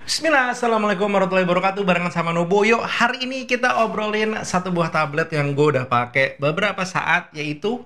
Bismillah, Assalamualaikum warahmatullahi wabarakatuh. Barengan sama Noboyo. Hari ini kita obrolin satu buah tablet yang gue udah pakai beberapa saat, yaitu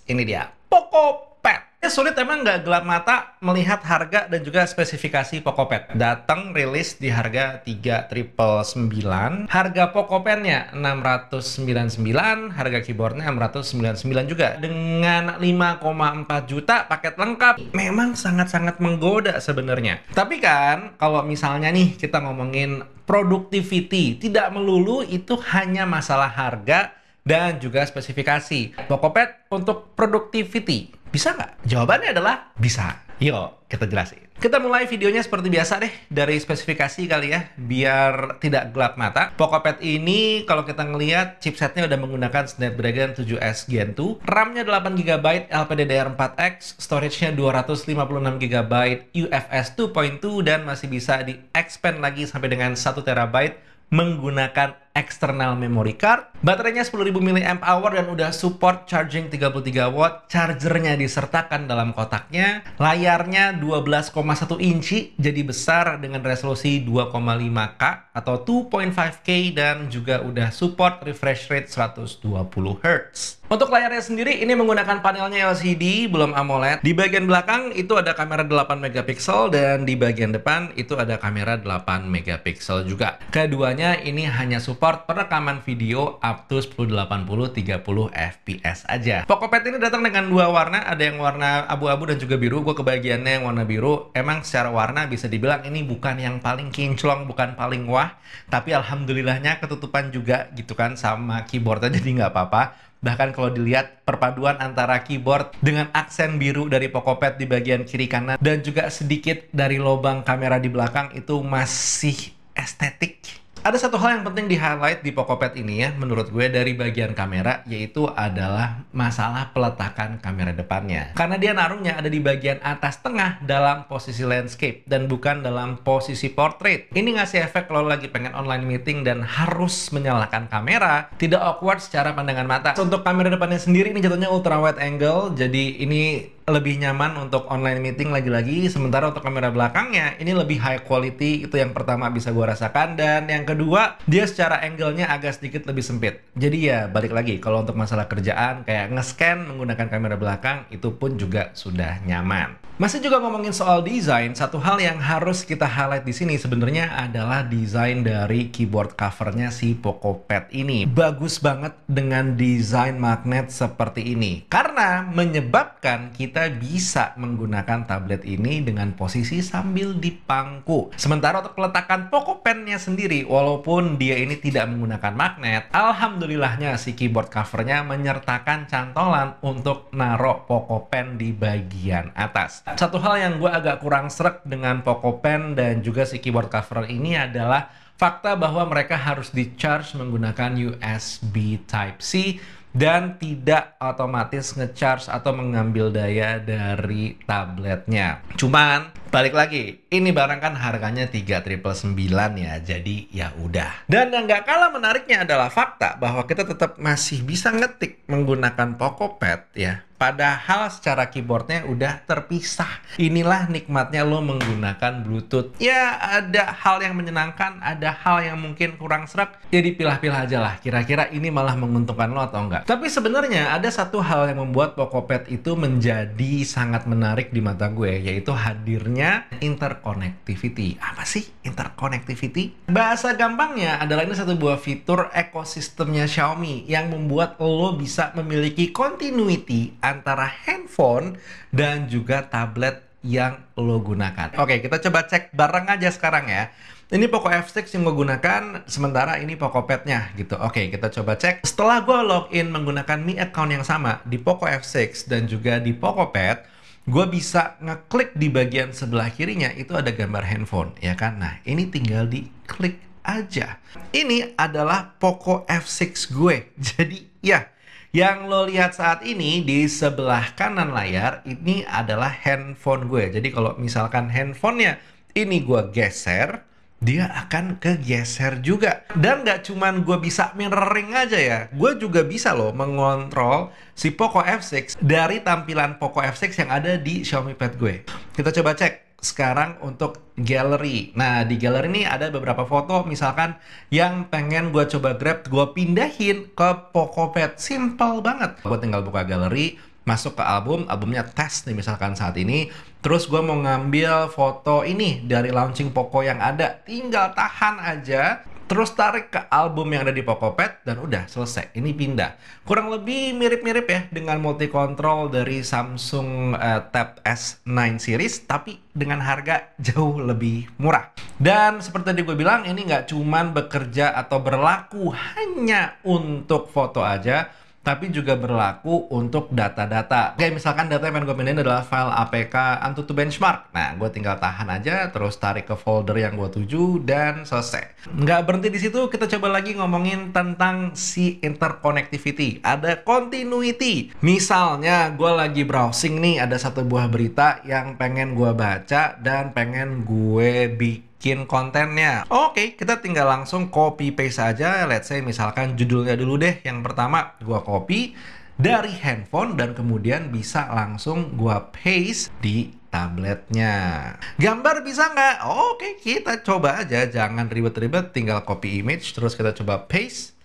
ini dia, Pokopet. Sulit emang nggak gelap mata melihat harga dan juga spesifikasi Pokopet. Datang rilis di harga 3.999, harga Pokopetnya 699, harga keyboardnya 699 juga. Dengan 5,4 juta paket lengkap, memang sangat-sangat menggoda sebenarnya. Tapi kan kalau misalnya nih kita ngomongin productivity, tidak melulu itu hanya masalah harga dan juga spesifikasi. Pokopet untuk productivity bisa nggak? Jawabannya adalah bisa. Yuk, kita jelasin. Kita mulai videonya seperti biasa deh, dari spesifikasi kali ya, biar tidak gelap mata. Pokopet ini kalau kita ngelihat chipsetnya udah menggunakan Snapdragon 7S Gen 2, RAM-nya 8GB LPDDR4X, storage-nya 256GB UFS 2.2 dan masih bisa di-expand lagi sampai dengan 1TB menggunakan external memory card. Baterainya 10.000 mAh dan udah support charging 33 watt. Chargernya disertakan dalam kotaknya. Layarnya 12,1 inci, jadi besar dengan resolusi 2,5K atau 2.5K dan juga udah support refresh rate 120Hz. Untuk layarnya sendiri ini menggunakan panelnya LCD, belum AMOLED. Di bagian belakang itu ada kamera 8 megapiksel dan di bagian depan itu ada kamera 8 megapiksel juga. Keduanya ini hanya support perekaman video up to 1080 30 fps aja. Pokopet ini datang dengan dua warna, ada yang warna abu-abu dan juga biru. Gue kebagiannya yang warna biru. Emang secara warna bisa dibilang ini bukan yang paling kinclong, bukan paling wah, tapi alhamdulillahnya ketutupan juga gitu kan sama keyboardnya, jadi nggak apa-apa. Bahkan kalau dilihat perpaduan antara keyboard dengan aksen biru dari Pokopet di bagian kiri kanan dan juga sedikit dari lubang kamera di belakang itu masih estetik. Ada satu hal yang penting di-highlight di Pokopet ini ya, menurut gue dari bagian kamera, yaitu adalah masalah peletakan kamera depannya. Karena dia naruhnya ada di bagian atas tengah dalam posisi landscape dan bukan dalam posisi portrait. Ini ngasih efek kalau lagi pengen online meeting dan harus menyalakan kamera, tidak awkward secara pandangan mata. Untuk kamera depannya sendiri ini jatuhnya ultra wide angle, jadi ini lebih nyaman untuk online meeting lagi-lagi. Sementara untuk kamera belakangnya ini lebih high quality, itu yang pertama bisa gue rasakan. Dan yang kedua, dia secara angle-nya agak sedikit lebih sempit. Jadi ya balik lagi, kalau untuk masalah kerjaan kayak nge-scan menggunakan kamera belakang itu pun juga sudah nyaman. Masih juga ngomongin soal desain, satu hal yang harus kita highlight di sini sebenarnya adalah desain dari keyboard covernya si Pokopet ini. Bagus banget dengan desain magnet seperti ini, karena menyebabkan kita bisa menggunakan tablet ini dengan posisi sambil dipangku. Sementara untuk peletakan Pokopetnya sendiri, walaupun dia ini tidak menggunakan magnet, alhamdulillahnya si keyboard covernya menyertakan cantolan untuk naruh Pokopet di bagian atas. Satu hal yang gue agak kurang srek dengan Pokopet dan juga si keyboard cover ini adalah fakta bahwa mereka harus di-charge menggunakan USB Type-C dan tidak otomatis nge-charge atau mengambil daya dari tabletnya. Cuman balik lagi, ini barang kan harganya 3.999 ya, jadi ya udah. Dan yang nggak kalah menariknya adalah fakta bahwa kita tetap masih bisa ngetik menggunakan Pokopet ya. Padahal secara keyboardnya udah terpisah. Inilah nikmatnya lo menggunakan Bluetooth. Ya ada hal yang menyenangkan, ada hal yang mungkin kurang srek. Jadi pilah-pilah aja lah, kira-kira ini malah menguntungkan lo atau enggak. Tapi sebenarnya ada satu hal yang membuat Pokopet itu menjadi sangat menarik di mata gue, yaitu hadirnya interconnectivity. Apa sih interconnectivity? Bahasa gampangnya adalah ini satu buah fitur ekosistemnya Xiaomi yang membuat lo bisa memiliki continuity antara handphone dan juga tablet yang lo gunakan. Oke, kita coba cek bareng aja sekarang ya. Ini Poco F6 yang gue gunakan, sementara ini Pokopetnya gitu. Oke, kita coba cek. Setelah gue login menggunakan Mi account yang sama di Poco F6 dan juga di Pokopet, gue bisa ngeklik di bagian sebelah kirinya itu ada gambar handphone, ya kan? Nah, ini tinggal diklik aja. Ini adalah Poco F6 gue. Jadi, ya, yang lo lihat saat ini di sebelah kanan layar ini adalah handphone gue. Jadi kalau misalkan handphonenya ini gue geser, dia akan kegeser juga. Dan nggak cuman gue bisa mirroring aja ya, gue juga bisa loh mengontrol si Poco F6 dari tampilan Poco F6 yang ada di Xiaomi Pad gue. Kita coba cek. sekarang untuk gallery. Nah, di gallery ini ada beberapa foto misalkan yang pengen gue coba grab, gue pindahin ke Pokopet. Simple banget. Gue tinggal buka gallery, masuk ke album, albumnya Test nih misalkan saat ini. Terus gue mau ngambil foto ini dari launching Poco yang ada. Tinggal tahan aja. Terus tarik ke album yang ada di Pokopet dan udah selesai. Ini pindah. Kurang lebih mirip-mirip ya dengan multi control dari Samsung Tab S9 series, tapi dengan harga jauh lebih murah. Dan seperti tadi gue bilang, ini nggak cuman bekerja atau berlaku hanya untuk foto aja, tapi juga berlaku untuk data-data. Kayak misalkan data yang pengen gue pindahin adalah file APK AnTuTu Benchmark. Nah, gue tinggal tahan aja, terus tarik ke folder yang gue tuju, dan selesai. Nggak berhenti di situ, kita coba lagi ngomongin tentang si interconnectivity. Ada continuity. Misalnya, gue lagi browsing nih, ada satu buah berita yang pengen gue baca dan pengen gue bikin kontennya. Oke, kita tinggal langsung copy paste aja. Let's say misalkan judulnya dulu deh. Yang pertama gua copy dari handphone dan kemudian bisa langsung gua paste di tabletnya. Gambar bisa nggak? Oke, kita coba aja. Jangan ribet-ribet, tinggal copy image terus kita coba paste.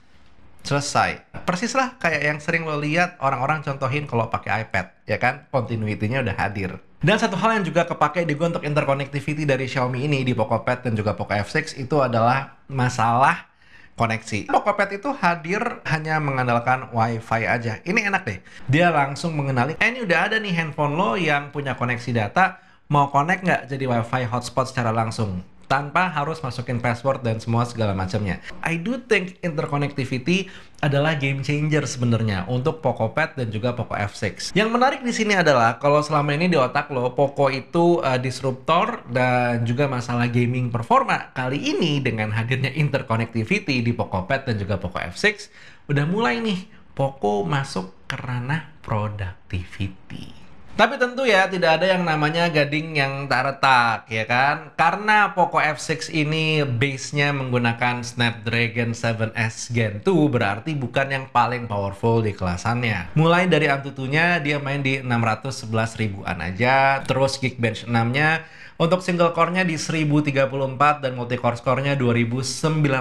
Selesai. Persis lah kayak yang sering lo lihat orang-orang contohin kalau pakai iPad, ya kan? Continuity-nya udah hadir. Dan satu hal yang juga kepake di gue untuk interconnectivity dari Xiaomi ini di Pokopet dan juga Poco F6 itu adalah masalah koneksi. Pokopet itu hadir hanya mengandalkan WiFi aja. Ini enak deh. Dia langsung mengenali, ini udah ada nih handphone lo yang punya koneksi data, mau connect nggak jadi WiFi hotspot secara langsung? Tanpa harus masukin password dan semua segala macamnya. I do think interconnectivity adalah game changer sebenarnya untuk Pokopet dan juga Poco F6. Yang menarik di sini adalah kalau selama ini di otak lo Poco itu disruptor dan juga masalah gaming performa. Kali ini dengan hadirnya interconnectivity di Pokopet dan juga Poco F6 udah mulai nih Poco masuk ke ranah productivity. Tapi tentu ya tidak ada yang namanya gading yang tak retak, ya kan? Karena Poco F6 ini base-nya menggunakan Snapdragon 7S Gen 2, berarti bukan yang paling powerful di kelasannya. Mulai dari AnTuTu-nya dia main di 611 ribuan aja, terus Geekbench 6-nya untuk single core-nya di 1034 dan multi-core score-nya 2997.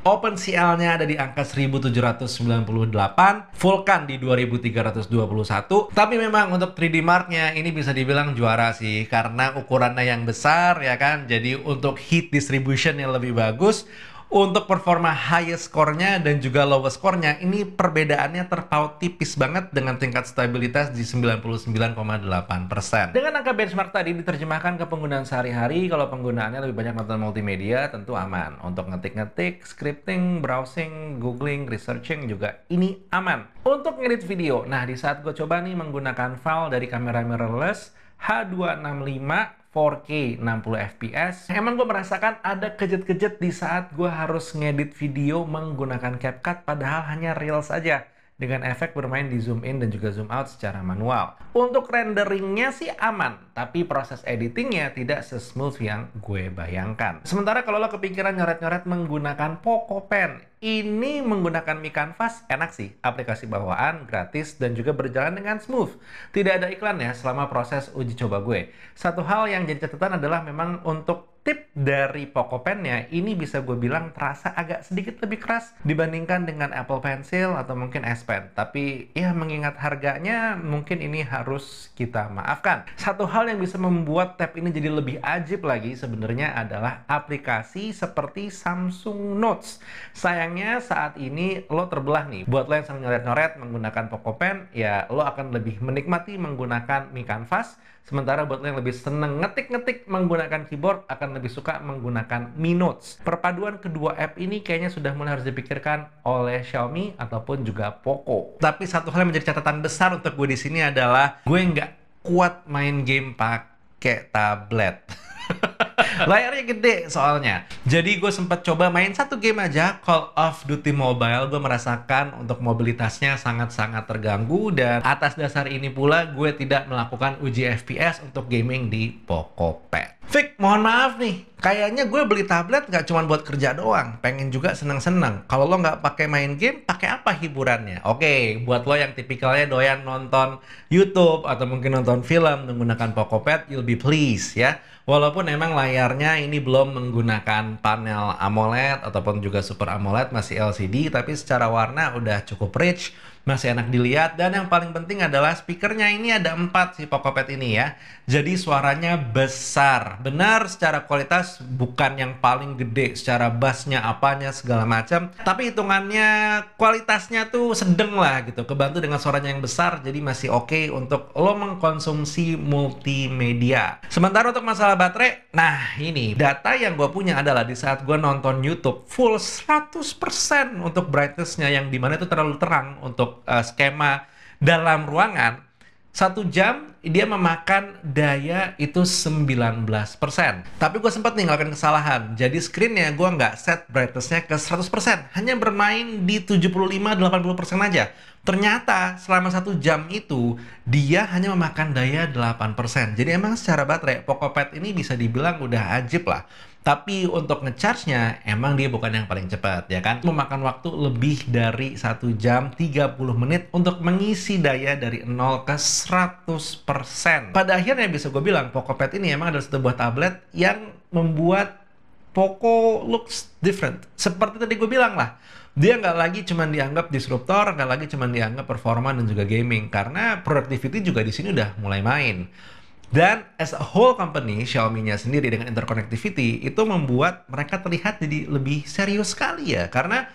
OpenCL-nya ada di angka 1798, Vulkan di 2321. Tapi memang untuk 3D Mark-nya ini bisa dibilang juara sih karena ukurannya yang besar ya kan. Jadi untuk heat distribution yang lebih bagus, untuk performa highest score-nya dan juga lowest score-nya ini perbedaannya terpaut tipis banget dengan tingkat stabilitas di 99,8%. Dengan angka benchmark tadi diterjemahkan ke penggunaan sehari-hari, kalau penggunaannya lebih banyak nonton multimedia tentu aman. Untuk ngetik-ngetik, scripting, browsing, googling, researching juga ini aman. Untuk ngedit video, nah di saat gue coba nih menggunakan file dari kamera mirrorless H265 4K 60 fps. Emang gue merasakan ada kejet-kejet di saat gue harus ngedit video menggunakan CapCut padahal hanya Reels saja dengan efek bermain di zoom in dan juga zoom out secara manual. Untuk renderingnya sih aman, tapi proses editingnya tidak sesmooth yang gue bayangkan. Sementara kalau lo kepikiran nyoret-nyoret menggunakan Poco Pen, ini menggunakan Mi Canvas enak sih, aplikasi bawaan, gratis, dan juga berjalan dengan smooth. Tidak ada iklan ya selama proses uji coba gue. Satu hal yang jadi catatan adalah memang untuk tip dari Poco Pen-nya, ini bisa gue bilang terasa agak sedikit lebih keras dibandingkan dengan Apple Pencil atau mungkin S Pen. Tapi ya mengingat harganya, mungkin ini harus kita maafkan. Satu hal yang bisa membuat tab ini jadi lebih ajib lagi sebenarnya adalah aplikasi seperti Samsung Notes. Sayangnya saat ini lo terbelah nih. Buat lo yang senang nyoret-nyoret menggunakan Poco Pen, ya lo akan lebih menikmati menggunakan Mi Canvas. Sementara buat lo yang lebih seneng ngetik-ngetik menggunakan keyboard akan lebih suka menggunakan Mi Notes. Perpaduan kedua app ini kayaknya sudah mulai harus dipikirkan oleh Xiaomi ataupun juga Poco. Tapi satu hal yang menjadi catatan besar untuk gue di sini adalah gue nggak kuat main game pakai tablet. Layarnya gede soalnya. Jadi gue sempat coba main satu game aja, Call of Duty Mobile. Gue merasakan untuk mobilitasnya sangat-sangat terganggu. Dan atas dasar ini pula gue tidak melakukan uji FPS untuk gaming di Poco Pad. Fik, mohon maaf nih. Kayaknya gue beli tablet nggak cuma buat kerja doang, pengen juga seneng-seneng. Kalau lo nggak pakai main game, pakai apa hiburannya? Oke, buat lo yang tipikalnya doyan nonton YouTube atau mungkin nonton film menggunakan Pokopet, you'll be pleased ya. Walaupun emang layarnya ini belum menggunakan panel AMOLED ataupun juga Super AMOLED, masih LCD, tapi secara warna udah cukup rich, masih enak dilihat, dan yang paling penting adalah speakernya ini ada 4 si Pokopet ini ya. Jadi suaranya besar, benar secara kualitas bukan yang paling gede, secara bassnya apanya segala macam, tapi hitungannya kualitasnya tuh sedang lah gitu, kebantu dengan suaranya yang besar, jadi masih oke untuk lo mengkonsumsi multimedia. Sementara untuk masalah baterai, nah ini data yang gue punya adalah di saat gue nonton YouTube full 100% untuk brightness-nya, yang dimana itu terlalu terang untuk skema dalam ruangan, 1 jam dia memakan daya itu 19%. Tapi gue sempat nih ngelakuin kesalahan. Jadi screen-nya gue nggak set brightness-nya ke 100%. Hanya bermain di 75-80% aja. Ternyata selama 1 jam itu dia hanya memakan daya 8%. Jadi emang secara baterai Pokopet ini bisa dibilang udah ajib lah. Tapi untuk ngecharge-nya emang dia bukan yang paling cepat ya kan. Memakan waktu lebih dari 1 jam 30 menit untuk mengisi daya dari 0 ke 100%. Pada akhirnya bisa gue bilang Pokopet ini emang adalah sebuah tablet yang membuat Poco looks different. Seperti tadi gue bilang lah, dia nggak lagi cuma dianggap disruptor, nggak lagi cuma dianggap performa dan juga gaming, karena productivity juga di sini udah mulai main. Dan as a whole company, Xiaomi-nya sendiri dengan interconnectivity itu membuat mereka terlihat jadi lebih serius sekali ya. Karena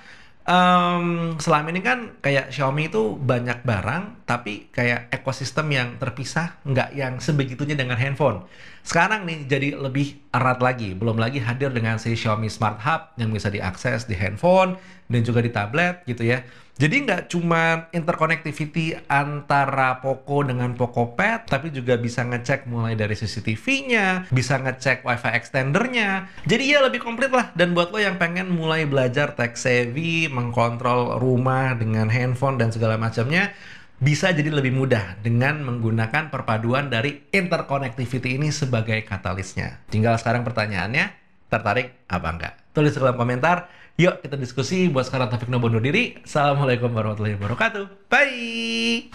selama ini kan kayak Xiaomi itu banyak barang, tapi kayak ekosistem yang terpisah, nggak yang sebegitunya dengan handphone. Sekarang nih jadi lebih erat lagi, belum lagi hadir dengan si Xiaomi Smart Hub yang bisa diakses di handphone dan juga di tablet gitu ya. Jadi nggak cuma interconnectivity antara Poco dengan Pokopet, tapi juga bisa ngecek mulai dari CCTV-nya, bisa ngecek WiFi extendernya. Jadi ya lebih komplit lah. Dan buat lo yang pengen mulai belajar tech savvy, mengkontrol rumah dengan handphone dan segala macamnya, bisa jadi lebih mudah dengan menggunakan perpaduan dari interconnectivity ini sebagai katalisnya. Tinggal sekarang pertanyaannya, tertarik apa enggak? Tulis di kolom komentar. Yuk kita diskusi. Buat sekarang Taufik Nobo undur diri. Assalamualaikum warahmatullahi wabarakatuh. Bye!